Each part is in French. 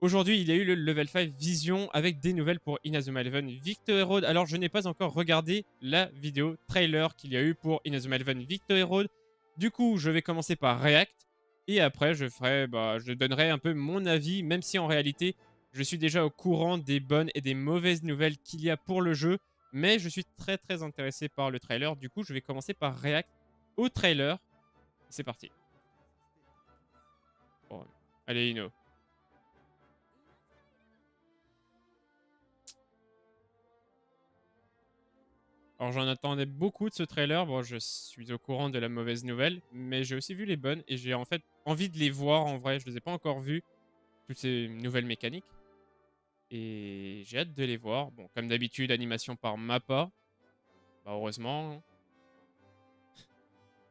Aujourd'hui, il y a eu le Level 5 Vision avec des nouvelles pour Inazuma Eleven Victory Road. Alors, je n'ai pas encore regardé la vidéo trailer qu'il y a eu pour Inazuma Eleven Victory Road. Du coup, je vais commencer par React. Et après, je donnerai un peu mon avis, même si en réalité, je suis déjà au courant des bonnes et des mauvaises nouvelles qu'il y a pour le jeu. Mais je suis très très intéressé par le trailer. Du coup, je vais commencer par React au trailer. C'est parti. Bon, allez, Ino. Alors j'en attendais beaucoup de ce trailer. Bon, je suis au courant de la mauvaise nouvelle, mais j'ai aussi vu les bonnes et j'ai en fait envie de les voir en vrai. Je les ai pas encore vus, toutes ces nouvelles mécaniques. Et j'ai hâte de les voir. Bon, comme d'habitude, animation par Mappa. Bah, heureusement.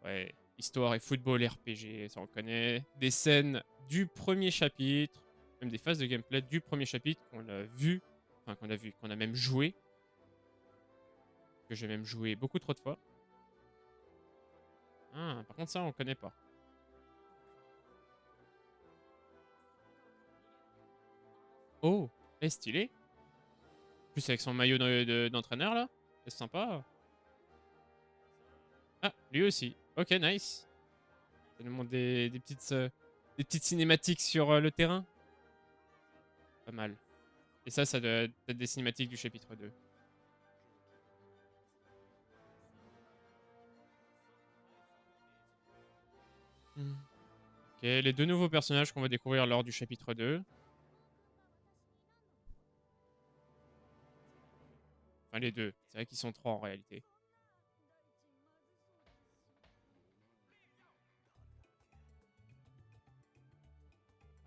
Ouais, histoire et football RPG, ça on connaît. Des scènes du premier chapitre, même des phases de gameplay du premier chapitre qu'on a vu, enfin qu'on a même joué, que j'ai même joué beaucoup trop de fois. Ah, par contre ça on connaît pas. Oh, stylé. Plus avec son maillot d'entraîneur là. C'est sympa. Ah, lui aussi. Ok, nice. Ça nous montre des petites cinématiques sur le terrain. Pas mal. Et ça doit être des cinématiques du chapitre 2. Hmm. Ok, les deux nouveaux personnages qu'on va découvrir lors du chapitre 2. Enfin, les deux. C'est vrai qu'ils sont trois en réalité.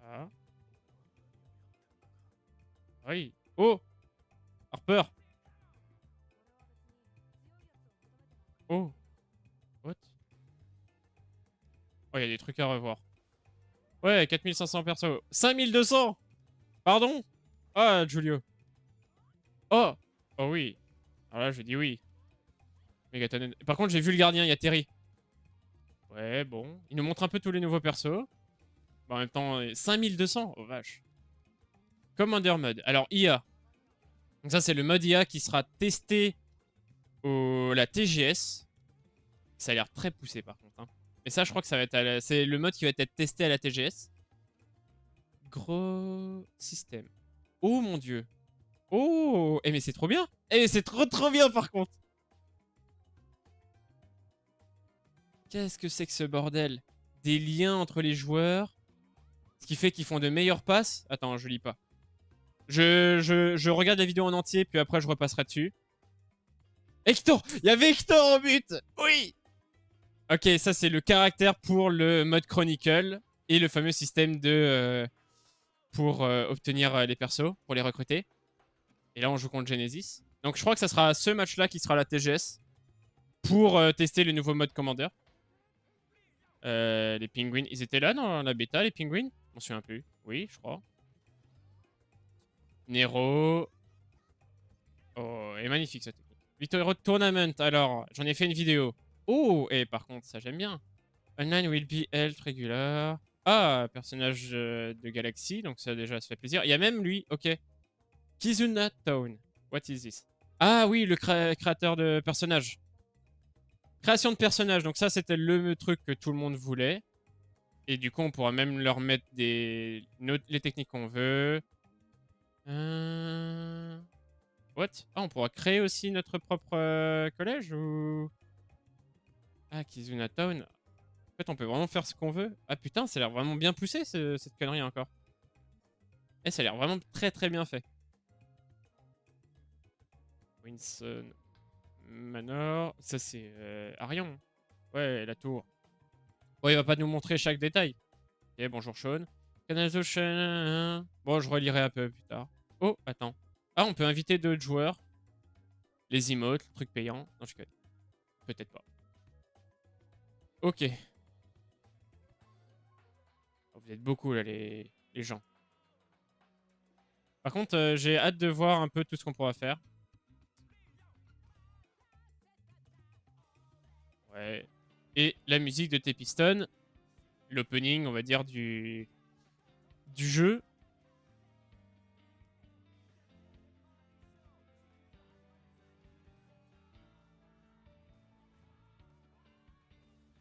Ah. Oui. Oh, Harper. Oh. What? Oh, il y a des trucs à revoir. Ouais, 4500 persos. 5200. Pardon? Ah, Julio. Oh. Oh oui. Alors là, je dis oui. Megaton. Par contre, j'ai vu le gardien, il y a Terry. Ouais, bon. Il nous montre un peu tous les nouveaux persos. Bon, en même temps, 5200. Oh vache. Commander Mode. Alors, IA. Donc ça, c'est le mode IA qui sera testé la TGS. Ça a l'air très poussé par contre. Hein. Et ça, je crois que ça va être c'est le mode qui va être testé à la TGS. Gros système. Oh mon dieu. Oh, mais c'est trop bien. C'est trop trop bien par contre. Qu'est-ce que c'est que ce bordel? Des liens entre les joueurs. Ce qui fait qu'ils font de meilleures passes. Attends, je lis pas. Je regarde la vidéo en entier, puis après je repasserai dessus. Hector! Il y avait Hector au but! Oui! Ok, ça c'est le caractère pour le mode Chronicle et le fameux système pour obtenir les persos, pour les recruter. Et là on joue contre Genesis. Donc je crois que ça sera ce match-là qui sera la TGS pour tester le nouveau mode Commander. Les Penguins, ils étaient là dans la bêta, les Penguins? Je m'en souviens plus. Oui, je crois. Nero. Oh, elle est magnifique cette technique. Victory Road Tournament, alors, j'en ai fait une vidéo. Oh, et par contre, ça j'aime bien. Online will be held regular. Ah, personnage de Galaxy, donc ça déjà ça fait plaisir. Il y a même lui, ok. Kizuna Town. What is this? Ah oui, le créateur de personnages. Création de personnages, donc ça c'était le truc que tout le monde voulait. Et du coup, on pourra même leur mettre les techniques qu'on veut. What? Ah, on pourra créer aussi notre propre collège ou... Ah, Kizuna Town. En fait, on peut vraiment faire ce qu'on veut. Ah putain, ça a l'air vraiment bien poussé cette connerie encore. Ça a l'air vraiment très très bien fait. Winson Manor. Ça, c'est Arion. Ouais, la tour. Bon, il va pas nous montrer chaque détail. Ok, bonjour Sean. Canal Ocean. Bon, je relirai un peu plus tard. Oh, attends. Ah, on peut inviter d'autres joueurs. Les emotes, le truc payant. Non, je connais. Peut-être pas. Ok. Oh, vous êtes beaucoup là, les gens. Par contre, j'ai hâte de voir un peu tout ce qu'on pourra faire. Ouais. Et la musique de T-Piston. L'opening, on va dire, du jeu.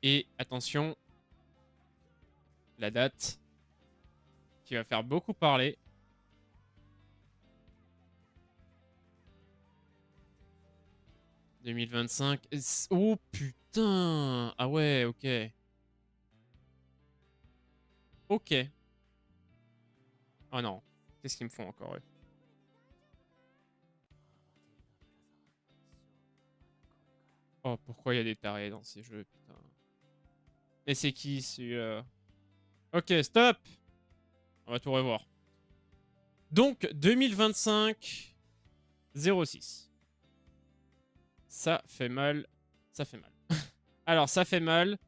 Et attention, la date qui va faire beaucoup parler. « 2025. » Oh putain. Ah ouais, ok. Ok. Oh non. Qu'est-ce qu'ils me font encore, eux? Oh, pourquoi il y a des tarés dans ces jeux, putain. Et c'est qui, celui-là? Ok, stop. On va tout revoir. Donc, 2025 06. Ça fait mal. Ça fait mal. Alors, ça fait mal.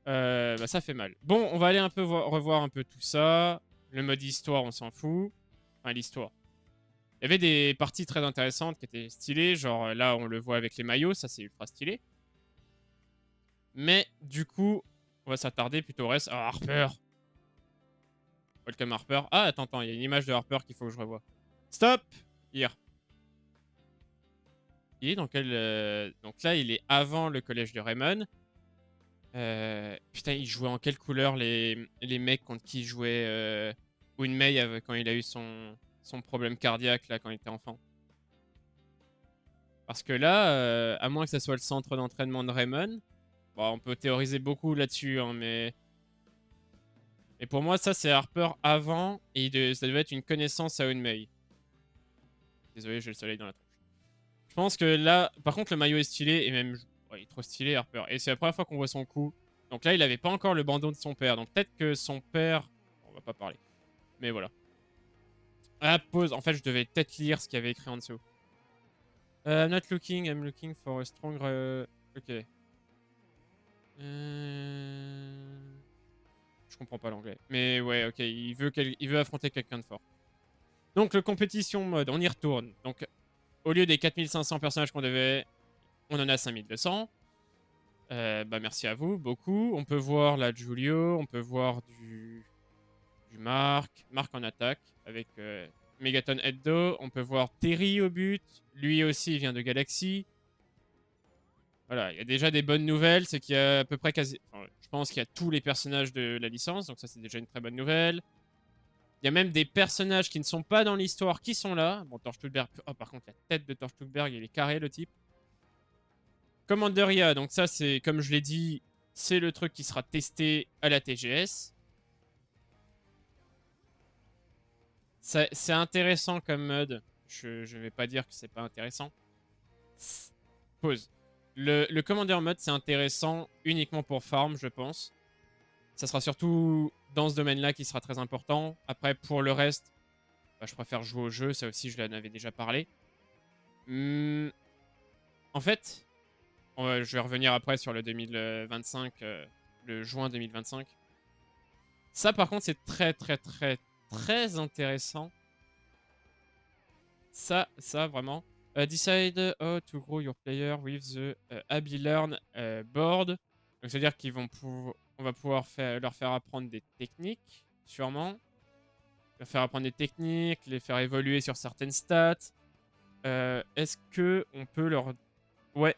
Bah, ça fait mal. Bon, on va aller un peu revoir un peu tout ça. Le mode histoire, on s'en fout. Enfin, l'histoire. Il y avait des parties très intéressantes qui étaient stylées. Genre, là, on le voit avec les maillots. Ça, c'est ultra stylé. Mais, du coup, on va s'attarder plutôt au reste. Ah, Harper. Welcome Harper. Ah, attends, il y a une image de Harper qu'il faut que je revoie. Stop! Here. Il est dans quel... Donc là, il est avant le collège de Raymond. Putain, il jouait en quelle couleur les mecs contre qui il jouait Winmei quand il a eu son problème cardiaque là quand il était enfant. Parce que là, à moins que ça soit le centre d'entraînement de Raymond, bon, on peut théoriser beaucoup là-dessus, hein, mais pour moi, ça c'est Harper avant et ça devait être une connaissance à Winmei. Désolé, j'ai le soleil dans la tronche. Je pense que là, par contre, le maillot est stylé et même, ouais, il est trop stylé Harper. Et c'est la première fois qu'on voit son coup. Donc là, il avait pas encore le bandeau de son père. Donc peut-être que son père, on va pas parler. Mais voilà. Ah, pause. En fait, je devais peut-être lire ce qu'il y avait écrit en dessous. I'm not looking, I'm looking for a strong... Ok. Je comprends pas l'anglais. Mais ouais, ok. Il veut affronter quelqu'un de fort. Donc, le compétition mode, on y retourne. Donc, au lieu des 4500 personnages qu'on devait, on en a 5200. Bah merci à vous, beaucoup. On peut voir la Julio, on peut voir du Marc en attaque avec Megaton Eddo. On peut voir Terry au but, lui aussi il vient de Galaxy. Voilà, il y a déjà des bonnes nouvelles, c'est qu'il y a à peu près quasi... Enfin, je pense qu'il y a tous les personnages de la licence, donc ça c'est déjà une très bonne nouvelle. Il y a même des personnages qui ne sont pas dans l'histoire qui sont là. Bon, Torchwoodberg... Oh, par contre, la tête de Torchwoodberg, il est carré, le type. Commanderia, donc ça c'est, comme je l'ai dit, c'est le truc qui sera testé à la TGS. C'est intéressant comme mode. Je vais pas dire que c'est pas intéressant. Pause. Le Commander mode, c'est intéressant uniquement pour farm, je pense. Ça sera surtout dans ce domaine-là qui sera très important. Après, pour le reste, bah, je préfère jouer au jeu. Ça aussi, je l'en avais déjà parlé. En fait, je vais revenir après sur le 2025, le juin 2025. Ça, par contre, c'est très, très, très, très intéressant. Ça, vraiment. Decide how to grow your player with the Abby Learn board. Donc, c'est-à-dire on va pouvoir leur faire apprendre des techniques, sûrement. Leur faire apprendre des techniques, les faire évoluer sur certaines stats. Est-ce que on peut leur... Ouais,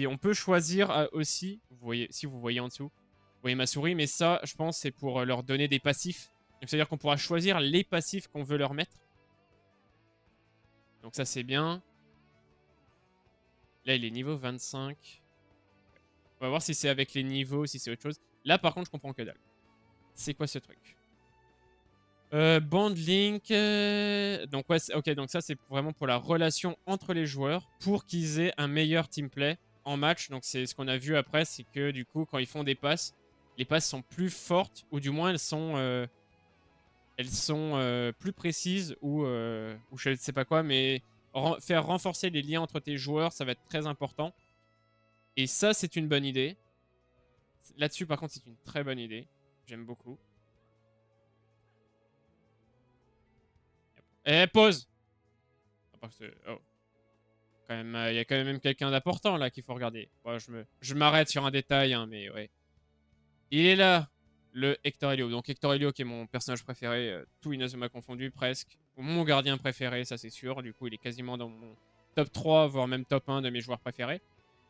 on peut choisir aussi, vous voyez, si vous voyez en dessous, vous voyez ma souris, mais ça, je pense, c'est pour leur donner des passifs. Donc, c'est-à-dire qu'on pourra choisir les passifs qu'on veut leur mettre. Donc ça, c'est bien. Là, il est niveau 25. On va voir si c'est avec les niveaux, si c'est autre chose. Là, par contre, je comprends que dalle. C'est quoi ce truc? Bond Link. Donc, ouais, ok, donc ça, c'est vraiment pour la relation entre les joueurs, pour qu'ils aient un meilleur teamplay en match. Donc, c'est ce qu'on a vu après, c'est que du coup, quand ils font des passes, les passes sont plus fortes, ou du moins, elles sont plus précises, ou je ne sais pas quoi, mais faire renforcer les liens entre tes joueurs, ça va être très important. Et ça, c'est une bonne idée. Là-dessus, par contre, c'est une très bonne idée. J'aime beaucoup. Eh, pause! Oh. Il y a quand même quelqu'un d'important là qu'il faut regarder. Bon, je m'arrête sur un détail, hein, mais ouais. Il est là, le Hector Helio. Donc Hector Helio qui est mon personnage préféré, tout Inazuma confondu presque. Ou mon gardien préféré, ça c'est sûr. Du coup, il est quasiment dans mon top 3, voire même top 1 de mes joueurs préférés.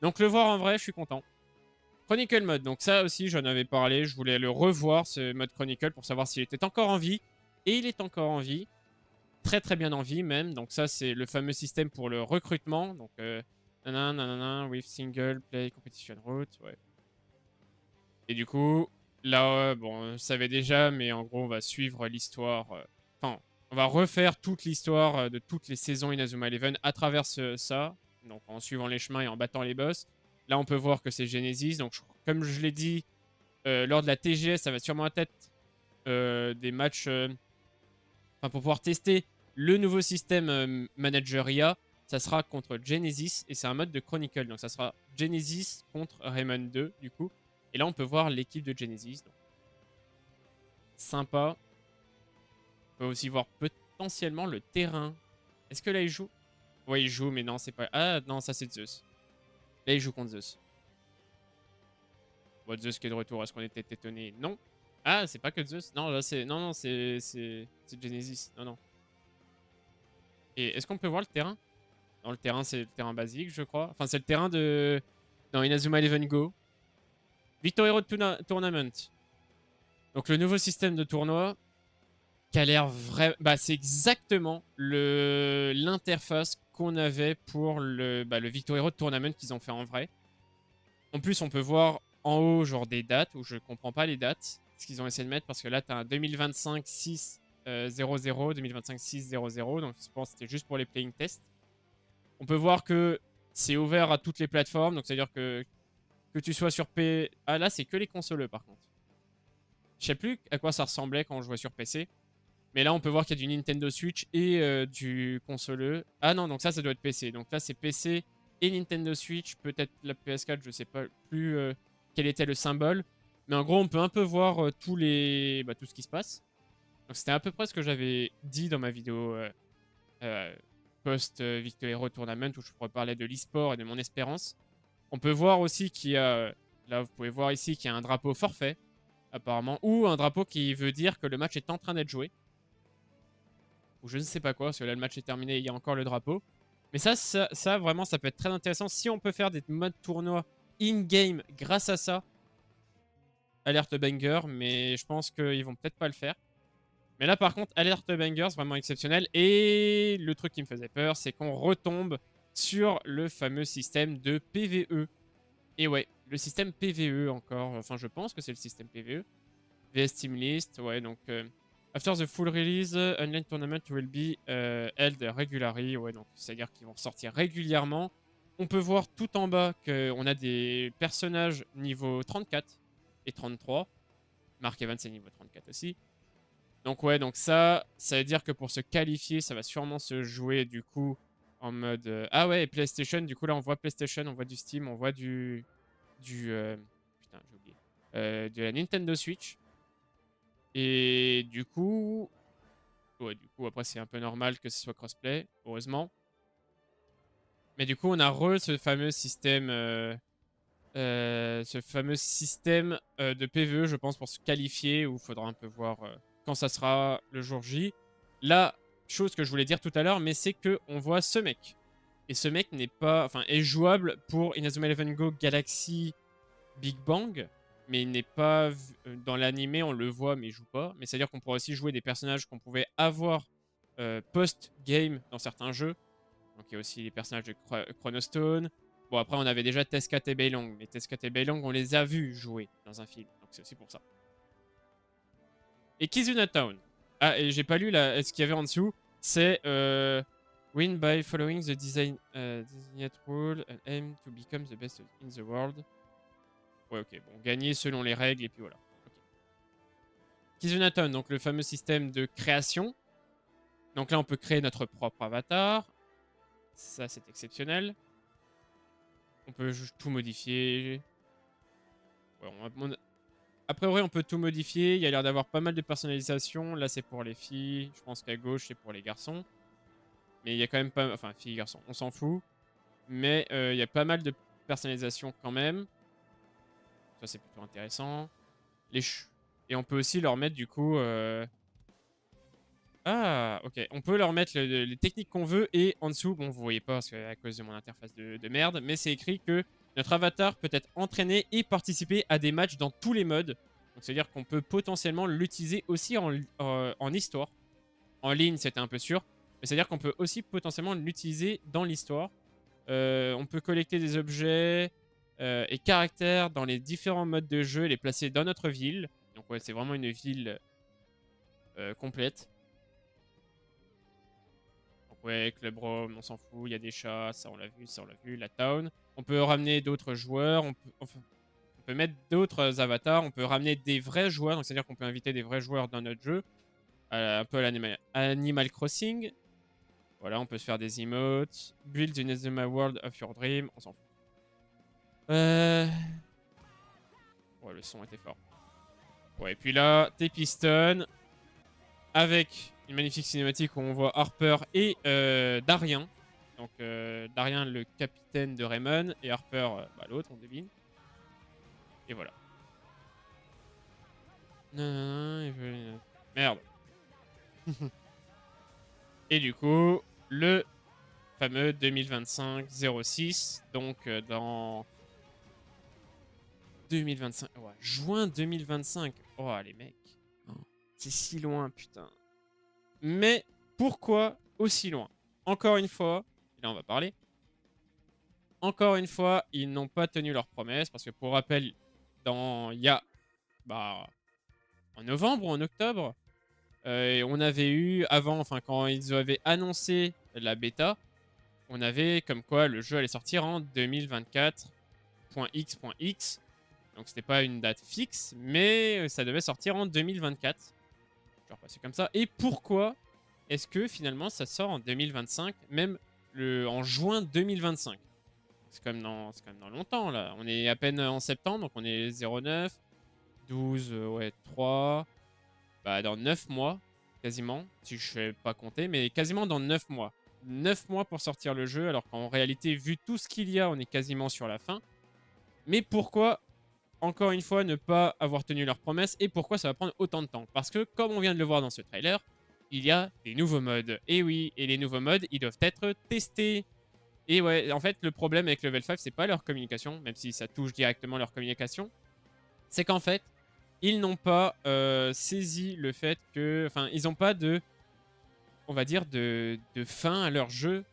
Donc le voir en vrai, je suis content. Chronicle mode, donc ça aussi j'en avais parlé, je voulais le revoir ce mode Chronicle pour savoir s'il était encore en vie. Et il est encore en vie, très très bien en vie même, donc ça c'est le fameux système pour le recrutement, donc nanana, with single play competition route, ouais. Et du coup, là, bon, on le savait déjà, mais en gros on va suivre l'histoire, enfin, on va refaire toute l'histoire de toutes les saisons Inazuma Eleven à travers ça, donc en suivant les chemins et en battant les boss. Là on peut voir que c'est Genesis, donc comme je l'ai dit, lors de la TGS, ça va sûrement être des matchs, enfin pour pouvoir tester le nouveau système Manager IA, ça sera contre Genesis et c'est un mode de Chronicle, donc ça sera Genesis contre Rayman 2 du coup. Et là on peut voir l'équipe de Genesis, donc sympa. On peut aussi voir potentiellement le terrain. Est-ce que là il joue? Ouais, il joue, mais non, c'est pas. Ah non, ça c'est Zeus. Là il joue contre Zeus. Bon, Zeus qui est de retour, est-ce qu'on était étonné? Non. Ah, c'est pas que Zeus. Non, là c'est. Non, non, c'est Genesis. Non, non. Et est-ce qu'on peut voir le terrain? Non, le terrain c'est le terrain basique, je crois. Enfin, c'est le terrain de. Dans Inazuma Eleven Go. Victor Hero Tournament. Donc le nouveau système de tournoi qui a l'air vrai. Bah, c'est exactement l'interface qu'on avait pour le Victor Hero Tournament qu'ils ont fait en vrai. En plus, on peut voir en haut genre des dates où je comprends pas les dates, ce qu'ils ont essayé de mettre parce que là, tu as un 2025 6 00, 2025 6 00, donc je pense que c'était juste pour les playing tests. On peut voir que c'est ouvert à toutes les plateformes, donc c'est-à-dire que tu sois sur P. Ah là, c'est que les consoleux par contre. Je sais plus à quoi ça ressemblait quand on jouait sur PC. Mais là, on peut voir qu'il y a du Nintendo Switch et du consoleux. Ah non, donc ça doit être PC. Donc là, c'est PC et Nintendo Switch. Peut-être la PS4, je sais pas plus quel était le symbole. Mais en gros, on peut un peu voir tout ce qui se passe. Donc c'était à peu près ce que j'avais dit dans ma vidéo post-Victor Hero Tournament où je parlais de l'e-sport et de mon espérance. On peut voir aussi qu'il y a... Là, vous pouvez voir ici qu'il y a un drapeau forfait, apparemment. Ou un drapeau qui veut dire que le match est en train d'être joué. Ou je ne sais pas quoi, parce que là le match est terminé, il y a encore le drapeau. Mais ça vraiment, ça peut être très intéressant. Si on peut faire des modes tournoi in-game grâce à ça, alerte banger, mais je pense qu'ils vont peut-être pas le faire. Mais là par contre, alerte banger, c'est vraiment exceptionnel. Et le truc qui me faisait peur, c'est qu'on retombe sur le fameux système de PvE. Et ouais, le système PvE encore. Enfin, je pense que c'est le système PvE. VS Team List, ouais, donc... After the full release, online tournament will be held regularly. Ouais, donc c'est-à-dire qu'ils vont sortir régulièrement. On peut voir tout en bas qu'on a des personnages niveau 34 et 33. Mark Evans est niveau 34 aussi. Donc ouais, donc ça veut dire que pour se qualifier, ça va sûrement se jouer du coup en mode... Ah ouais, et PlayStation, du coup là on voit PlayStation, on voit du Steam, on voit putain, j'ai oublié. De la Nintendo Switch. Et du coup... Ouais, du coup, après, c'est un peu normal que ce soit crossplay, heureusement. Mais du coup, on a ce fameux système... de PvE, je pense, pour se qualifier, où il faudra un peu voir quand ça sera le jour J. La chose que je voulais dire tout à l'heure, mais c'est qu'on voit ce mec. Et ce mec n'est pas... Enfin, est jouable pour Inazuma Eleven Go Galaxy Big Bang, mais il n'est pas dans l'animé, on le voit mais il joue pas. Mais c'est à dire qu'on pourrait aussi jouer des personnages qu'on pouvait avoir post-game dans certains jeux. Donc il y a aussi les personnages de Chronostone. Bon, après on avait déjà Tescat et Beilong, mais Tescat et Beilong on les a vus jouer dans un film, donc c'est aussi pour ça. Et Kizuna Town. Ah, et j'ai pas lu ce qu'il y avait en dessous. C'est win by following the designated rule and aim to become the best in the world. Ouais, ok. Bon, gagner selon les règles, et puis voilà. Okay. Kizunaton, donc le fameux système de création. Donc là, on peut créer notre propre avatar. Ça, c'est exceptionnel. On peut tout modifier. Ouais, a priori, on peut tout modifier. Il y a l'air d'avoir pas mal de personnalisation. Là, c'est pour les filles. Je pense qu'à gauche, c'est pour les garçons. Mais il y a quand même pas... Enfin, filles, garçons, on s'en fout. Mais il y a pas mal de personnalisation quand même. Ça, c'est plutôt intéressant. Et on peut aussi leur mettre du coup... Ah, ok. On peut leur mettre les techniques qu'on veut et en dessous, bon, vous voyez pas parce que à cause de mon interface de merde, mais c'est écrit que Notre avatar peut être entraîné et participer à des matchs dans tous les modes. Donc c'est-à-dire qu'on peut potentiellement l'utiliser aussi en histoire. En ligne, c'était un peu sûr. Mais c'est-à-dire qu'on peut aussi potentiellement l'utiliser dans l'histoire. On peut collecter des objets et caractères dans les différents modes de jeu et les placer dans notre ville. Donc ouais, c'est vraiment une ville complète. Donc ouais, Club Rome, on s'en fout, il y a des chats, ça on l'a vu, ça on l'a vu. La town. On peut ramener d'autres joueurs, on peut mettre d'autres avatars, on peut ramener des vrais joueurs, donc c'est-à-dire qu'on peut inviter des vrais joueurs dans notre jeu, un peu à l'Animal Crossing. Voilà, on peut se faire des emotes. Build the Nezuma World of Your Dream, on s'en fout. Ouais, le son était fort. Ouais, et puis là, des pistons avec une magnifique cinématique où on voit Harper et Darien. Donc Darien, le capitaine de Raymond, et Harper, l'autre, on devine. Et voilà. Merde. Et du coup, le fameux 2025-06, donc dans 2025, ouais, juin 2025. Oh, les mecs, c'est si loin, putain. Mais pourquoi aussi loin? Encore une fois, et là on va parler. Encore une fois, ils n'ont pas tenu leur promesse, parce que pour rappel, il y a, en novembre ou en octobre, on avait eu, avant, enfin quand ils avaient annoncé la bêta, on avait comme quoi le jeu allait sortir en 2024.x.x. Donc c'était pas une date fixe, mais ça devait sortir en 2024. Genre c'est comme ça. Et pourquoi est-ce que finalement ça sort en 2025, même en juin 2025? C'est quand même dans longtemps là. On est à peine en septembre, donc on est 09, 12, ouais, 3. Dans 9 mois, quasiment, si je ne fais pas compter, mais quasiment dans 9 mois. 9 mois pour sortir le jeu, alors qu'en réalité, vu tout ce qu'il y a, on est quasiment sur la fin. Mais pourquoi, encore une fois, ne pas avoir tenu leurs promesses et pourquoi ça va prendre autant de temps? Parce que, comme on vient de le voir dans ce trailer, il y a des nouveaux modes. Et oui, et les nouveaux modes, ils doivent être testés. Et ouais, en fait, le problème avec Level 5, c'est pas leur communication, même si ça touche directement leur communication. C'est qu'en fait, ils n'ont pas saisi le fait que... Enfin, ils n'ont pas on va dire, de fin à leur jeu.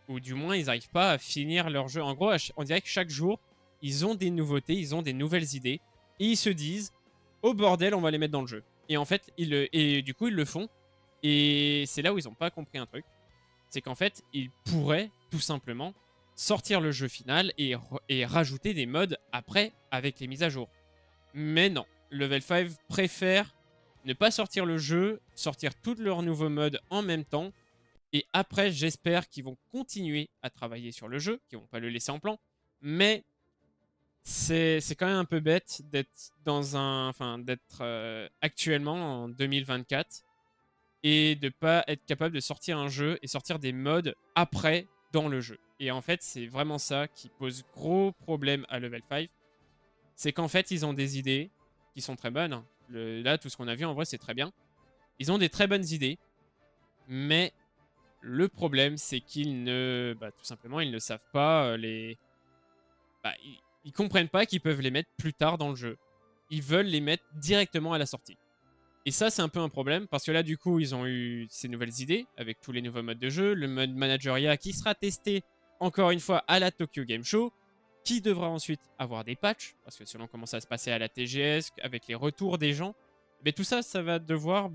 Ou du moins, ils n'arrivent pas à finir leur jeu. En gros, on dirait que chaque jour, ils ont des nouveautés, ils ont des nouvelles idées. Et ils se disent, au bordel, on va les mettre dans le jeu. Et en fait, du coup, ils le font. Et c'est là où ils n'ont pas compris un truc. C'est qu'en fait, ils pourraient tout simplement sortir le jeu final et rajouter des mods après avec les mises à jour. Mais non, Level 5 préfère ne pas sortir le jeu, sortir tous leurs nouveaux modes en même temps. Et après, j'espère qu'ils vont continuer à travailler sur le jeu, qu'ils vont pas le laisser en plan. Mais c'est quand même un peu bête d'être actuellement en 2024 et de pas être capable de sortir un jeu et sortir des mods après dans le jeu. Et en fait, c'est vraiment ça qui pose gros problème à Level 5. C'est qu'en fait, ils ont des idées qui sont très bonnes. Là, tout ce qu'on a vu, en vrai, c'est très bien. Ils ont des très bonnes idées, mais le problème, c'est qu'ils tout simplement, ils ne savent pas ils comprennent pas qu'ils peuvent les mettre plus tard dans le jeu. Ils veulent les mettre directement à la sortie. Et ça, c'est un peu un problème, parce que là, du coup, ils ont eu ces nouvelles idées, avec tous les nouveaux modes de jeu, le mode Manageria qui sera testé, encore une fois, à la Tokyo Game Show, qui devra ensuite avoir des patchs, parce que selon comment ça se passait à la TGS, avec les retours des gens, mais tout ça, ça va devoir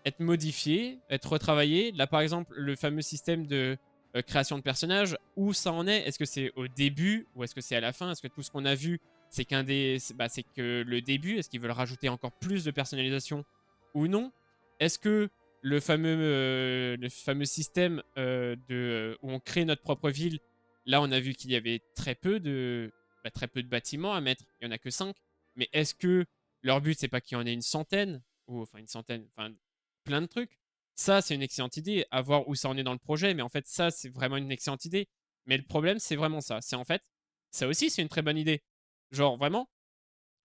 être modifié, être retravaillé. Là, par exemple, le fameux système de création de personnages, où ça en est? Est-ce que c'est au début, ou est-ce que c'est à la fin? Est-ce que tout ce qu'on a vu, c'est c'est que le début? Est-ce qu'ils veulent rajouter encore plus de personnalisation ou non? Est-ce que le fameux système où on crée notre propre ville, là on a vu qu'il y avait très peu de bâtiments à mettre, il n'y en a que 5. Mais est-ce que leur but c'est pas qu'il y en ait une centaine, ou enfin une centaine, enfin plein de trucs? Ça c'est une excellente idée, à voir où ça en est dans le projet, mais en fait ça c'est vraiment une excellente idée. Mais le problème c'est vraiment ça, c'est en fait, ça aussi c'est une très bonne idée. Genre vraiment,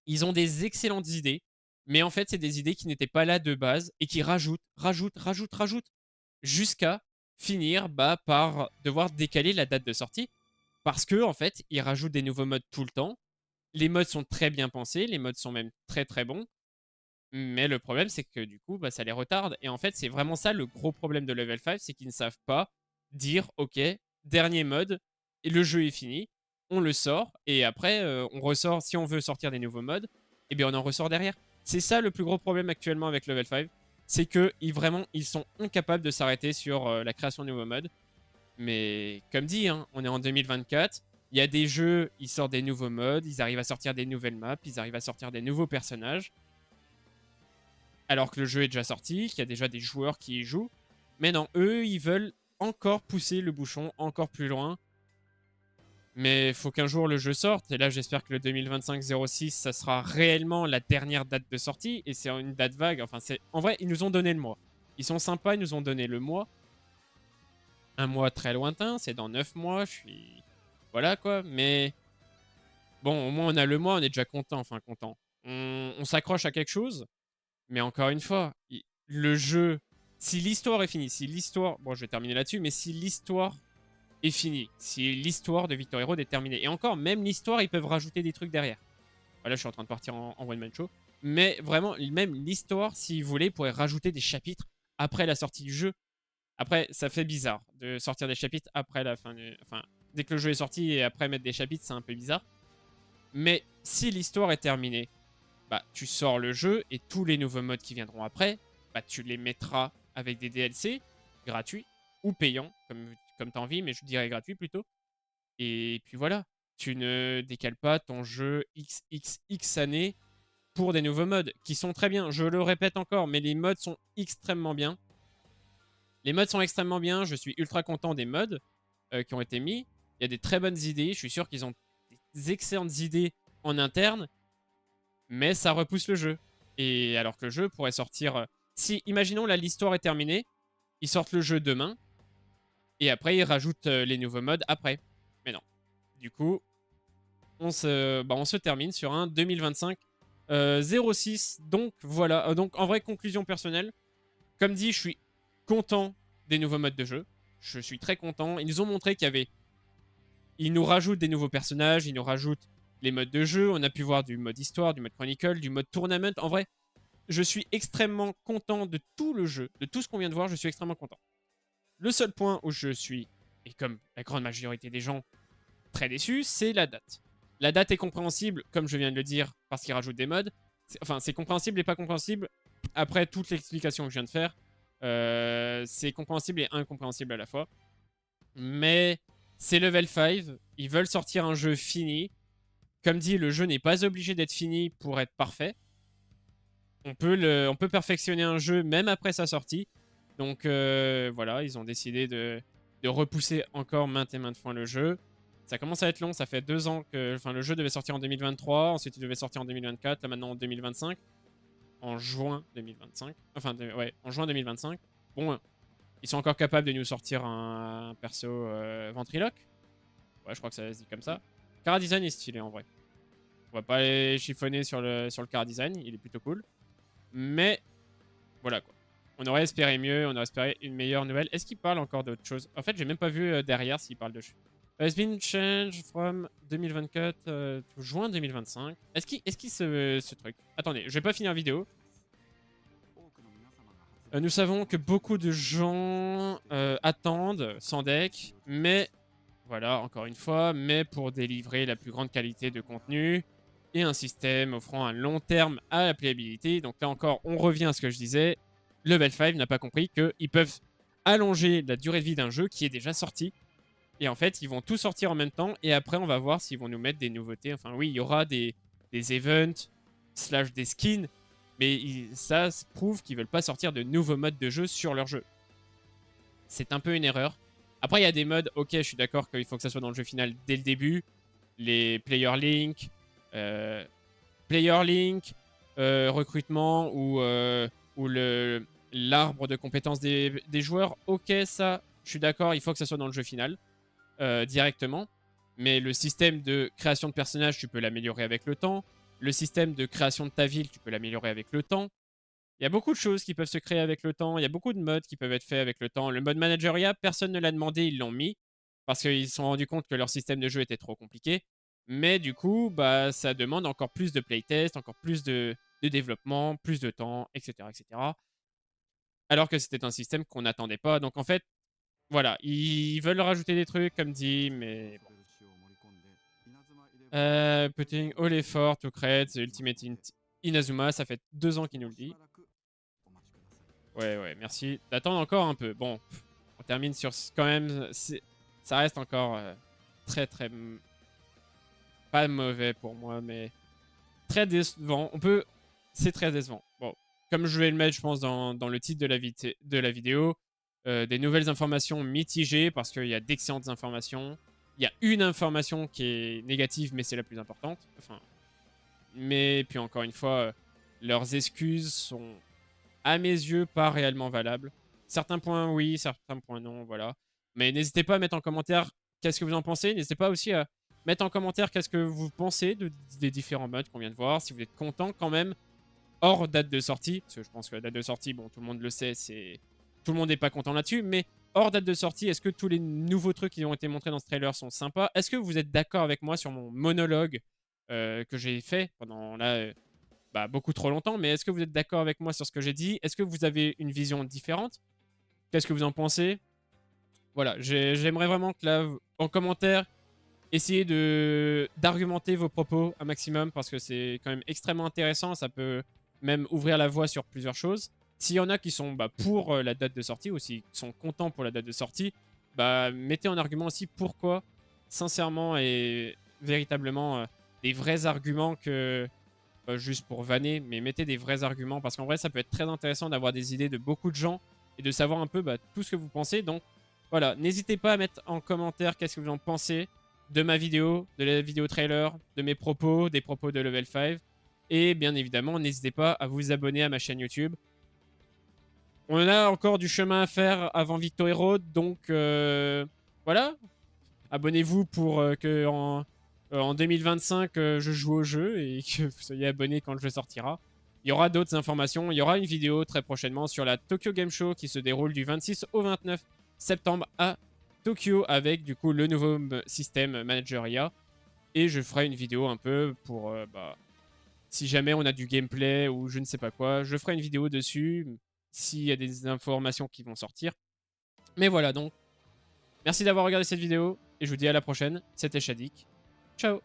ils ont des excellentes idées, mais en fait, c'est des idées qui n'étaient pas là de base et qui rajoutent, jusqu'à finir par devoir décaler la date de sortie. Parce que, en fait, ils rajoutent des nouveaux modes tout le temps. Les modes sont très bien pensés, les modes sont même très très bons. Mais le problème, c'est que du coup, bah, ça les retarde. Et en fait, c'est vraiment ça le gros problème de Level 5, c'est qu'ils ne savent pas dire, ok, dernier mode, et le jeu est fini, on le sort, et après, on ressort, si on veut sortir des nouveaux modes, et bien on en ressort derrière. C'est ça le plus gros problème actuellement avec Level 5, c'est que vraiment, ils sont incapables de s'arrêter sur la création de nouveaux modes. Mais comme dit, hein, on est en 2024, il y a des jeux, ils sortent des nouveaux modes, ils arrivent à sortir des nouvelles maps, ils arrivent à sortir des nouveaux personnages, alors que le jeu est déjà sorti, qu'il y a déjà des joueurs qui y jouent. Mais non, eux, ils veulent encore pousser le bouchon encore plus loin. Mais il faut qu'un jour le jeu sorte. Et là, j'espère que le 2025-06, ça sera réellement la dernière date de sortie. Et c'est une date vague. Enfin, en vrai, ils nous ont donné le mois. Ils sont sympas, ils nous ont donné le mois. Un mois très lointain, c'est dans 9 mois. Je suis. Voilà quoi. Mais bon, au moins on a le mois, on est déjà content. Enfin, content. On s'accroche à quelque chose. Mais encore une fois, le jeu, si l'histoire est finie, si l'histoire, bon, je vais terminer là-dessus, mais si l'histoire est finie, si l'histoire de Victor Hero est terminée, et encore, même l'histoire, ils peuvent rajouter des trucs derrière. Voilà, je suis en train de partir en one-man show. Mais vraiment, même l'histoire, s'ils voulaient, ils pourraient rajouter des chapitres après la sortie du jeu. Après, ça fait bizarre de sortir des chapitres après la fin du... Enfin, dès que le jeu est sorti et après mettre des chapitres, c'est un peu bizarre. Mais si l'histoire est terminée, bah, tu sors le jeu et tous les nouveaux modes qui viendront après, bah, tu les mettras avec des DLC gratuits ou payants, comme tu as envie, mais je dirais gratuits plutôt. Et puis voilà, tu ne décales pas ton jeu XXX années pour des nouveaux modes qui sont très bien. Je le répète encore, mais les modes sont extrêmement bien. Les modes sont extrêmement bien, je suis ultra content des modes qui ont été mis. Il y a des très bonnes idées, je suis sûr qu'ils ont des excellentes idées en interne, mais ça repousse le jeu. Et alors que le jeu pourrait sortir... si, imaginons, là, l'histoire est terminée, ils sortent le jeu demain, et après, ils rajoutent les nouveaux modes après. Mais non. Du coup, on se termine sur un 2025 06. Donc, voilà. Donc, en vrai, conclusion personnelle. Comme dit, je suis content des nouveaux modes de jeu. Je suis très content. Ils nous ont montré qu'il y avait... Ils nous rajoutent des nouveaux personnages, ils nous rajoutent les modes de jeu. On a pu voir du mode histoire, du mode chronicle, du mode tournament. En vrai, je suis extrêmement content de tout le jeu, de tout ce qu'on vient de voir, je suis extrêmement content. Le seul point où je suis, et comme la grande majorité des gens, très déçu, c'est la date. La date est compréhensible, comme je viens de le dire, parce qu'il rajoute des modes. Enfin, c'est compréhensible et pas compréhensible. Après toute l'explication que je viens de faire, c'est compréhensible et incompréhensible à la fois. Mais c'est level 5, ils veulent sortir un jeu fini. Comme dit, le jeu n'est pas obligé d'être fini pour être parfait. On peut perfectionner un jeu même après sa sortie. Donc voilà, ils ont décidé de repousser encore maintes et maintes fois le jeu. Ça commence à être long, ça fait 2 ans que... Enfin, le jeu devait sortir en 2023, ensuite il devait sortir en 2024, là maintenant en 2025. En juin 2025. Enfin, ouais, en juin 2025. Bon, ils sont encore capables de nous sortir un perso ventriloque. Ouais, je crois que ça se dit comme ça. Cara design est stylé en vrai. On va pas aller chiffonner sur le cara design, il est plutôt cool. Mais voilà quoi. On aurait espéré mieux, on aurait espéré une meilleure nouvelle. Est-ce qu'il parle encore d'autre chose? En fait, j'ai même pas vu derrière s'il parle de... Has been changed from 2024 to juin 2025. Est-ce qu'il ce truc... Attendez, je vais pas finir la vidéo. Nous savons que beaucoup de gens attendent sans deck, mais... Voilà, encore une fois, mais pour délivrer la plus grande qualité de contenu et un système offrant un long terme à la playabilité. Donc là encore, on revient à ce que je disais. Level 5 n'a pas compris qu'ils peuvent allonger la durée de vie d'un jeu qui est déjà sorti. Et en fait, ils vont tout sortir en même temps. Et après, on va voir s'ils vont nous mettre des nouveautés. Enfin, oui, il y aura des events, / des skins. Mais ça prouve qu'ils veulent pas sortir de nouveaux modes de jeu sur leur jeu. C'est un peu une erreur. Après, il y a des modes, ok, je suis d'accord qu'il faut que ça soit dans le jeu final dès le début. Les Player Link, recrutement ou l'arbre de compétences des joueurs. Ok, ça, je suis d'accord, il faut que ça soit dans le jeu final directement. Mais le système de création de personnages, tu peux l'améliorer avec le temps. Le système de création de ta ville, tu peux l'améliorer avec le temps. Il y a beaucoup de choses qui peuvent se créer avec le temps. Il y a beaucoup de modes qui peuvent être faits avec le temps. Le mode manageriat, personne ne l'a demandé, ils l'ont mis. parce qu'ils se sont rendus compte que leur système de jeu était trop compliqué. Mais du coup, bah, ça demande encore plus de playtest, encore plus de développement, plus de temps, etc., etc. Alors que c'était un système qu'on n'attendait pas. Donc en fait, voilà, ils veulent rajouter des trucs comme dit, mais bon. Putting all effort to create the ultimate Inazuma, ça fait 2 ans qu'il nous le dit. Ouais, ouais, merci d'attendre encore un peu. Bon, on termine sur quand même, ça reste encore très très pas mauvais pour moi, mais très décevant. C'est très décevant. Bon, comme je vais le mettre, je pense dans le titre de la vidéo, des nouvelles informations mitigées parce qu'il y a d'excellentes informations. Il y a une information qui est négative, mais c'est la plus importante. Enfin, mais puis encore une fois, leurs excuses sont à mes yeux pas réellement valables. Certains points oui, certains points non, voilà. Mais n'hésitez pas à mettre en commentaire qu'est-ce que vous en pensez. N'hésitez pas aussi à mettre en commentaire qu'est-ce que vous pensez des différents modes qu'on vient de voir. Si vous êtes content quand même, hors date de sortie, parce que je pense que la date de sortie, bon, tout le monde le sait, tout le monde n'est pas content là-dessus, mais hors date de sortie, est-ce que tous les nouveaux trucs qui ont été montrés dans ce trailer sont sympas? Est-ce que vous êtes d'accord avec moi sur mon monologue que j'ai fait pendant là, bah, beaucoup trop longtemps, mais est-ce que vous êtes d'accord avec moi sur ce que j'ai dit? Est-ce que vous avez une vision différente? Qu'est-ce que vous en pensez? Voilà, j'aimerais vraiment que là, en commentaire, essayez d'argumenter vos propos un maximum parce que c'est quand même extrêmement intéressant. Ça peut même ouvrir la voie sur plusieurs choses. S'il y en a qui sont bah, pour la date de sortie ou s'ils sont contents pour la date de sortie, bah, mettez en argument aussi pourquoi, sincèrement et véritablement, des vrais arguments que pas juste pour vanner, mais mettez des vrais arguments parce qu'en vrai, ça peut être très intéressant d'avoir des idées de beaucoup de gens et de savoir un peu bah, tout ce que vous pensez. Donc voilà, n'hésitez pas à mettre en commentaire qu'est-ce que vous en pensez de ma vidéo, de la vidéo trailer, de mes propos, des propos de Level 5. Et bien évidemment, n'hésitez pas à vous abonner à ma chaîne YouTube. On a encore du chemin à faire avant Victory Road, donc voilà. Abonnez-vous pour que en 2025, je joue au jeu et que vous soyez abonnés quand le jeu sortira. Il y aura d'autres informations. Il y aura une vidéo très prochainement sur la Tokyo Game Show qui se déroule du 26 au 29 septembre à Tokyo avec du coup le nouveau système Manager IA. Et je ferai une vidéo un peu pour bah, si jamais on a du gameplay ou je ne sais pas quoi. Je ferai une vidéo dessus s'il y a des informations qui vont sortir. Mais voilà donc. Merci d'avoir regardé cette vidéo et je vous dis à la prochaine. C'était Shadik. Ciao.